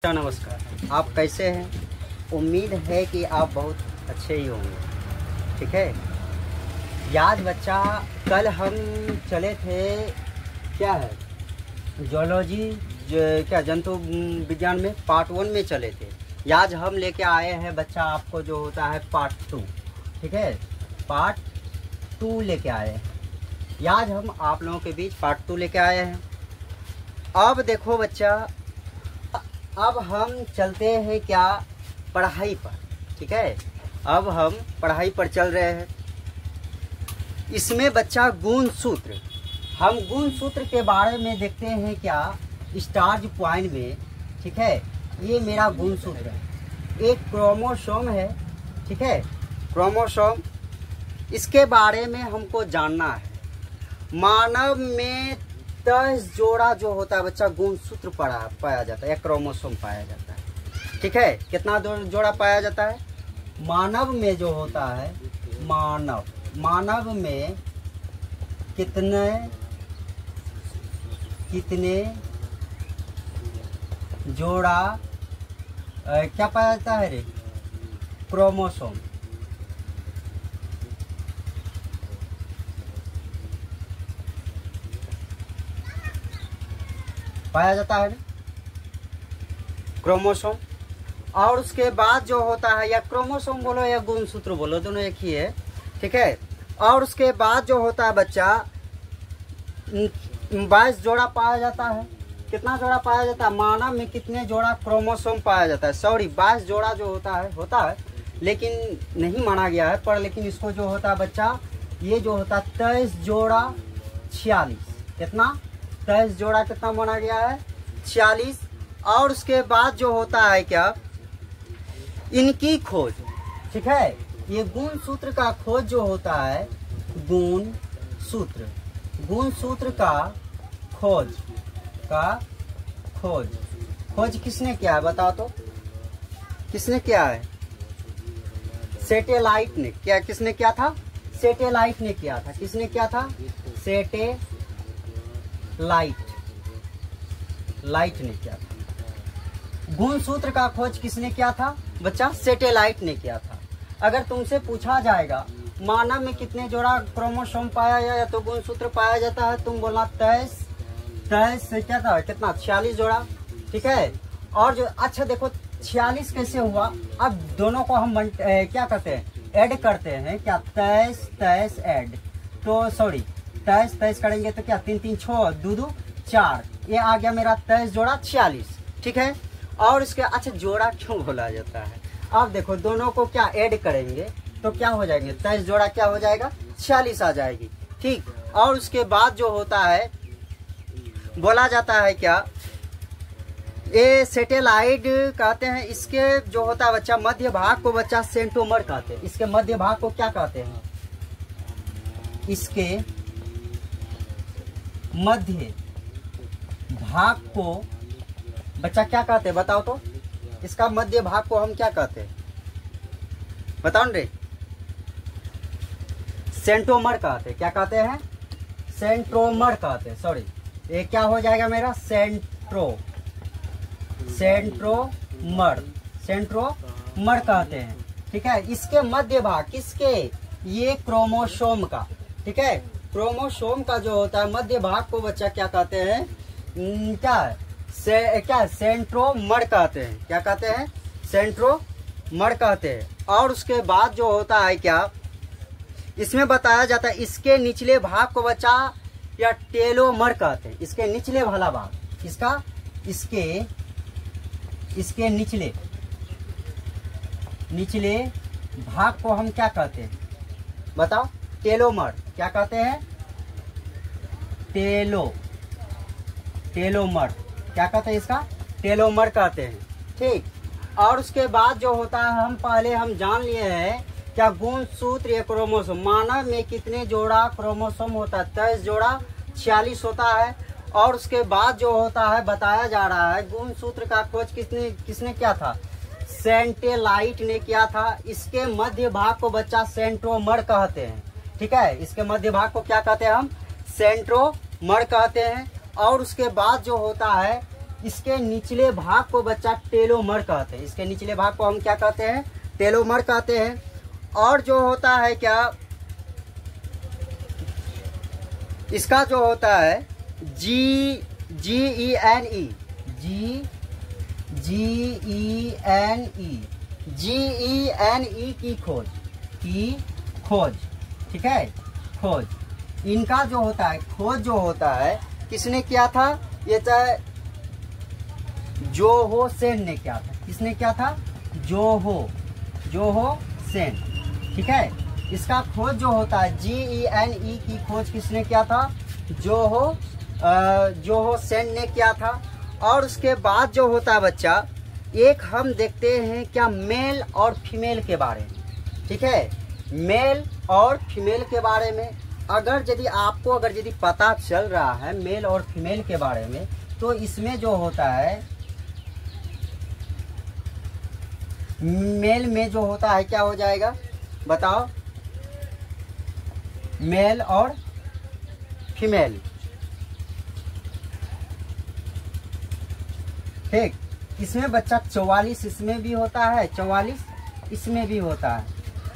नमस्कार, आप कैसे हैं? उम्मीद है कि आप बहुत अच्छे ही होंगे। ठीक है। याद बच्चा, कल हम चले थे, क्या है, जूलॉजी, क्या जंतु विज्ञान में पार्ट 1 में चले थे। आज हम लेके आए हैं बच्चा आपको जो होता है पार्ट 2। ठीक है, पार्ट 2 लेके आए हैं। आज हम आप लोगों के बीच पार्ट 2 लेके आए हैं। अब देखो बच्चा, अब हम चलते हैं क्या, पढ़ाई पर। ठीक है, अब हम पढ़ाई पर चल रहे हैं। इसमें बच्चा गुण सूत्र, हम गुण सूत्र के बारे में देखते हैं क्या, स्टार्ज पॉइंट में। ठीक है, ये मेरा गुण सूत्र है, एक क्रोमोसोम है। ठीक है, क्रोमोसोम, इसके बारे में हमको जानना है। मानव में 10 जोड़ा जो होता है बच्चा गुणसूत्र पाया जाता है, या क्रोमोसोम पाया जाता है। ठीक है, कितना जोड़ा पाया जाता है? मानव में जो होता है, मानव में कितने जोड़ा क्या पाया जाता है रे? क्रोमोसोम। पाया जाता है क्रोमोसोम। और उसके बाद जो होता है, या क्रोमोसोम बोलो या गुणसूत्र बोलो, दोनों एक ही है। ठीक है, और उसके बाद जो होता है बच्चा 22 जोड़ा पाया जाता है। कितना जोड़ा पाया जाता है? मानव में कितने जोड़ा क्रोमोसोम पाया जाता है? सॉरी, 22 जोड़ा जो होता है लेकिन नहीं माना गया है पर, लेकिन इसको जो होता है बच्चा, ये जो होता है 23 जोड़ा 46। कितना? 23 जोड़ा कितना माना गया है? 46। और उसके बाद जो होता है क्या, इनकी खोज। ठीक है, ये गुण सूत्र का खोज जो होता है, गुण सूत्र का खोज किसने किया है? बताओ तो, किसने किया है? सैटेलाइट ने। क्या किसने किया था? सैटेलाइट ने किया था। किसने किया था? लाइट ने किया था। गुण सूत्र का खोज किसने किया था बच्चा? सैटेलाइट ने किया था। अगर तुमसे पूछा जाएगा मानव में कितने जोड़ा क्रोमोसोम पाया जाए तो गुण सूत्र पाया जाता है, तुम बोलना 23 से क्या था, कितना? 46 जोड़ा। ठीक है, और जो, अच्छा देखो 46 कैसे हुआ? अब दोनों को हम क्या करते हैं, ऐड करते हैं क्या, 23 ऐड, तो सॉरी 23 करेंगे तो क्या, 3 3 6 2 2 4, ये आ गया मेरा 23 जोड़ा 46। ठीक है, और इसके, अच्छा जोड़ा क्यों बोला जाता है? अब देखो दोनों को क्या ऐड करेंगे तो क्या हो जाएंगे, 23 जोड़ा क्या हो जाएगा, 46 आ जाएगी। ठीक, और उसके बाद जो होता है, बोला जाता है क्या, ये सैटेलाइट कहते हैं। इसके जो होता है बच्चा, मध्य भाग को बच्चा सेंट्रोमर कहते हैं। इसके मध्य भाग को क्या कहते हैं? इसके मध्य भाग को बच्चा क्या कहते हैं? बताओ तो, इसका मध्य भाग को हम क्या कहते हैं? बताओ न रे। सेंट्रोमर कहते हैं। क्या कहते हैं? सेंट्रोमर कहते हैं। सॉरी, ये क्या हो जाएगा मेरा, सेंट्रोमर कहते हैं। ठीक है, इसके मध्य भाग, किसके? ये क्रोमोसोम का। ठीक है, क्रोमोसोम का जो होता है मध्य भाग को बच्चा क्या कहते हैं, क्या सेंट्रोमर कहते हैं। क्या कहते हैं? सेंट्रोमर कहते हैं। और उसके बाद जो होता है क्या, इसमें बताया जाता है, इसके निचले भाग को बच्चा या टेलोमर कहते हैं। इसके निचले वाला भाग, इसका इसके निचले भाग को हम क्या कहते हैं? बताओ, टेलोमर। क्या कहते हैं? टेलोमर। क्या कहते हैं इसका? टेलोमर कहते हैं। ठीक, और उसके बाद जो होता है, हम जान लिए हैं क्या, गुण सूत्र या क्रोमोसोम। मानव में कितने जोड़ा क्रोमोसोम होता है? 23 जोड़ा 46 होता है। और उसके बाद जो होता है, बताया जा रहा है, गुण सूत्र का खोज किसने किया था? सैटेलाइट ने किया था। इसके मध्य भाग को बच्चा सेंट्रोमर कहते हैं। ठीक है, इसके मध्य भाग को क्या कहते हैं हम? सेंट्रोमर कहते हैं। और उसके बाद जो होता है, इसके निचले भाग को बच्चा टेलोमर कहते हैं। इसके निचले भाग को हम क्या कहते हैं? टेलोमर कहते हैं। और जो होता है क्या, इसका जो होता है जी ई एन ई की खोज, ठीक है, खोज। इनका जो होता है खोज जो होता है किसने किया था? ये चाहे जोहो सेन ने किया था। किसने किया था? जोहो सेन, ठीक है। इसका खोज जो होता है GENE की खोज किसने किया था? जोहो सेन ने किया था। और उसके बाद जो होता है बच्चा, एक हम देखते हैं क्या मेल और फीमेल के बारे में, ठीक है, मेल और फीमेल के बारे में। अगर यदि आपको यदि पता चल रहा है मेल और फीमेल के बारे में, तो इसमें जो होता है मेल में जो होता है क्या हो जाएगा बताओ? मेल और फीमेल, ठीक। इसमें बच्चा 44 इसमें भी होता है, 44 इसमें भी होता है।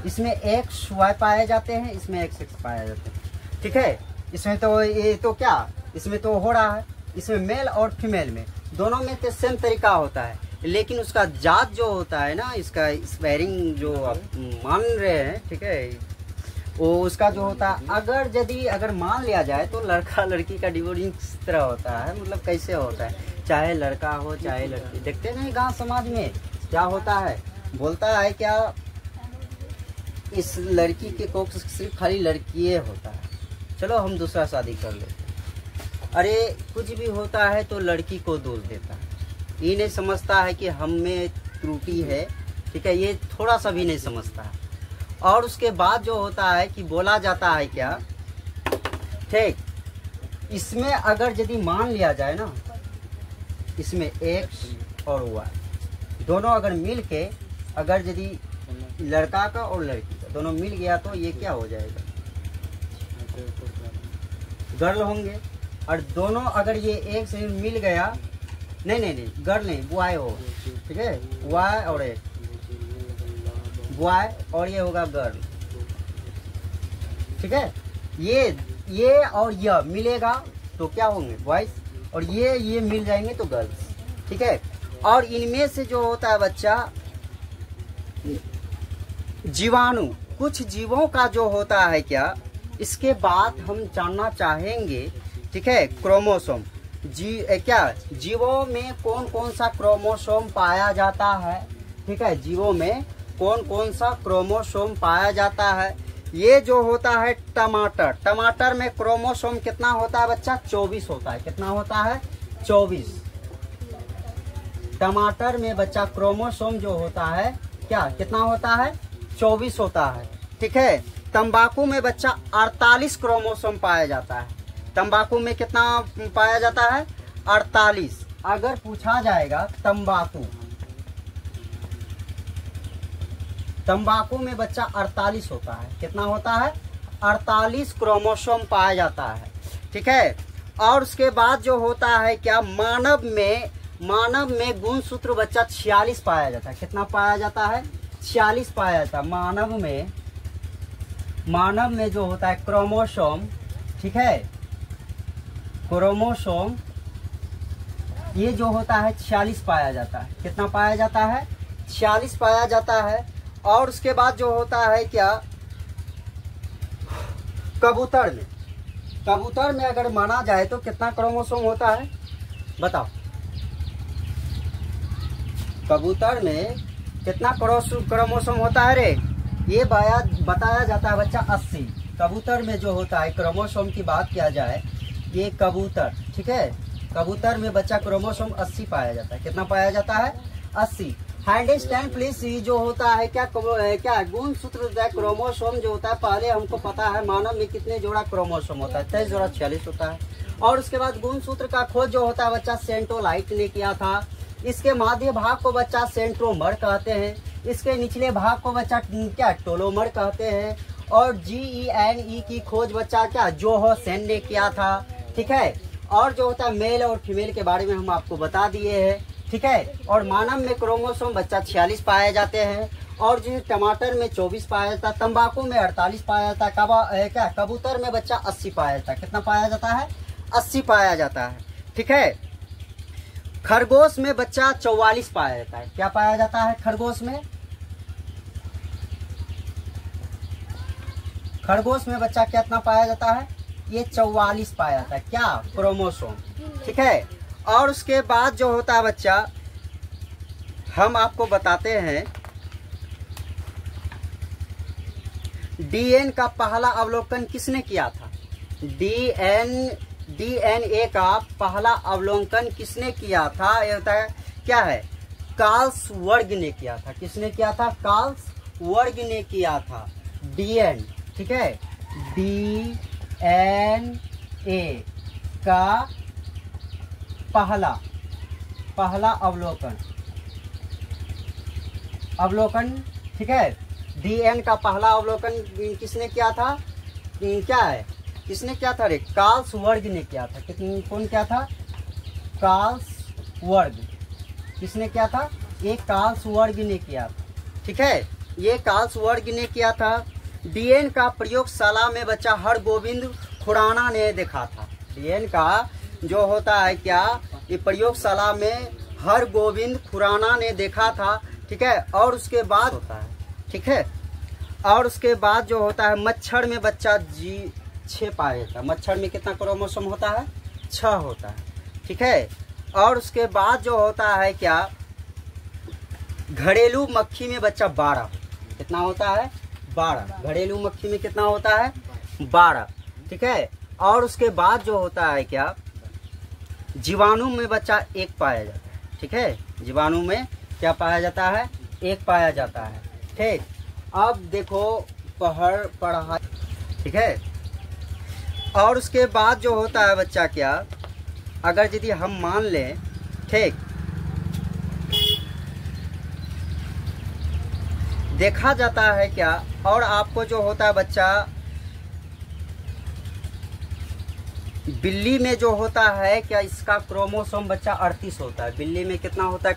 इसमें XY पाए जाते हैं, इसमें XX पाए जाते हैं, ठीक है। इसमें तो ये तो क्या, इसमें तो हो रहा है, इसमें मेल और फीमेल में दोनों में तो सेम तरीका होता है, लेकिन उसका जात जो होता है ना, इसका स्पेयरिंग जो आप मान रहे हैं, ठीक है, वो उसका जो होता है अगर मान लिया जाए तो लड़का लड़की का डिवोर्सिंग किस तरह होता है, मतलब कैसे होता है, चाहे लड़का हो चाहे लड़की। देखते नहीं गांव समाज में क्या होता है, बोलता है क्या इस लड़की के कोख सिर्फ खाली लड़की होता है, चलो हम दूसरा शादी कर लेते। अरे कुछ भी होता है तो लड़की को दोष देता है, ये नहीं समझता है कि हम में त्रुटि है, ठीक है, ये थोड़ा सा भी नहीं समझता है। और उसके बाद जो होता है कि बोला जाता है क्या, ठीक, इसमें अगर यदि मान लिया जाए ना, इसमें X और Y दोनों अगर मिल के यदि लड़का का और लड़की का दोनों मिल गया तो ये क्या हो जाएगा? गर्ल होंगे। और दोनों अगर ये एक से मिल गया, नहीं गर्ल नहीं, बॉय हो, ठीक है, Y और एक बॉय और ये होगा गर्ल, ठीक है। ये और यह मिलेगा तो क्या होंगे? बॉयज। और ये मिल जाएंगे तो गर्ल्स, ठीक है। और इनमें से जो होता है बच्चा जीवाणु, कुछ जीवों का जो होता है क्या, इसके बाद हम जानना चाहेंगे, ठीक है, क्रोमोसोम। क्या जीवों में कौन कौन सा क्रोमोसोम पाया जाता है, ठीक है, जीवों में कौन कौन सा क्रोमोसोम पाया जाता है। ये जो होता है टमाटर में क्रोमोसोम कितना होता है बच्चा? 24 होता है। कितना होता है? 24। टमाटर में बच्चा क्रोमोसोम जो होता है क्या, कितना होता है? 24 होता है, ठीक है। तंबाकू में बच्चा 48 क्रोमोसोम पाया जाता है। तंबाकू में कितना पाया जाता है? 48। अगर पूछा जाएगा तंबाकू में बच्चा 48 होता है। कितना होता है? 48 क्रोमोसोम पाया जाता है, ठीक है। और उसके बाद जो होता है क्या, मानव में गुणसूत्र बच्चा 46 पाया जाता है। कितना पाया जाता है? 46 पाया जाता है मानव में जो होता है क्रोमोसोम, ठीक है, क्रोमोसोम ये जो होता है 46 पाया जाता है। कितना पाया जाता है? 46 पाया जाता है। और उसके बाद जो होता है क्या, कबूतर में अगर माना जाए तो कितना क्रोमोसोम होता है बताओ? कबूतर में कितना क्रोमोसोम होता है रे? ये बताया जाता है बच्चा 80। कबूतर में जो होता है क्रोमोसोम की बात किया जाए, ये कबूतर, ठीक है, कबूतर में बच्चा क्रोमोसोम 80 पाया जाता है। कितना पाया जाता है? 80। Hand stand please. ये जो होता है क्या गुणसूत्र क्रोमोसोम जो होता है, पहले हमको पता है मानव में कितने जोड़ा क्रोमोसोम होता है? 23 जोड़ा 46 होता है। और उसके बाद गुणसूत्र का खोज जो होता है बच्चा सेंट्रोलाइट ने किया था। इसके माध्य भाग को बच्चा सेंट्रोमर कहते हैं। इसके निचले भाग को बच्चा क्या टोलोमर कहते हैं। और GENE की खोज बच्चा क्या जोहो सेन ने किया था, ठीक है। और जो होता है मेल और फीमेल के बारे में हम आपको बता दिए हैं, ठीक है। और मानव में क्रोमोसोम बच्चा 46 पाए जाते हैं, और जो टमाटर में 24 पाया जाता है, तंबाकू में 48 पाया जाता है, कबूतर में बच्चा 80 पाया जाता है। कितना पाया जाता है? 80 पाया जाता है, ठीक है। खरगोश में बच्चा 44 पाया जाता है। क्या पाया जाता है खरगोश में? खरगोश में बच्चा कितना पाया जाता है? ये 44 पाया जाता है। क्या? क्रोमोसोम, ठीक है। और उसके बाद जो होता है बच्चा, हम आपको बताते हैं डीएनए का पहला अवलोकन किसने किया था? डीएनए का पहला अवलोकन किसने किया था? ये होता है क्या है? कार्ल्स वर्ग ने किया था। किसने किया था? कार्ल्स वर्ग ने किया था डीएनए, ठीक है। डीएनए का पहला अवलोकन, ठीक है। डीएनए का पहला अवलोकन किसने किया था? क्या है? किसने किया था रे? कार्ल्स वर्ग ने किया था। कौन किया था? कार्ल्स वर्ग। किसने किया था? ये कार्ल्स वर्ग ने किया था, ठीक है। ये कार्ल्स वर्ग ने किया था। डीएनए का प्रयोगशाला में बच्चा हरगोविंद खुराना ने देखा था। डीएनए का जो होता है क्या, ये प्रयोगशाला में हरगोविंद खुराना ने देखा था, ठीक है। और उसके बाद होता है, ठीक है। और उसके बाद जो होता है मच्छर में बच्चा 6 पाया जाता है। मच्छर में कितना क्रोमोसोम होता है? 6 होता है, ठीक है। और उसके बाद जो होता है क्या, घरेलू मक्खी में बच्चा 12। कितना होता है? 12। घरेलू मक्खी में कितना होता है? 12, ठीक है। और उसके बाद जो होता है क्या, जीवाणु में बच्चा 1 पाया जाता है, ठीक है। जीवाणु में क्या पाया जाता है? 1 पाया जाता है, ठीक। अब देखो पढ़ा, ठीक है। और उसके बाद जो होता है बच्चा क्या, अगर यदि हम मान लें, ठीक, देखा जाता है क्या, और आपको जो होता है बच्चा, बिल्ली में जो होता है क्या, इसका क्रोमोसोम बच्चा 38 होता है। बिल्ली में कितना होता है?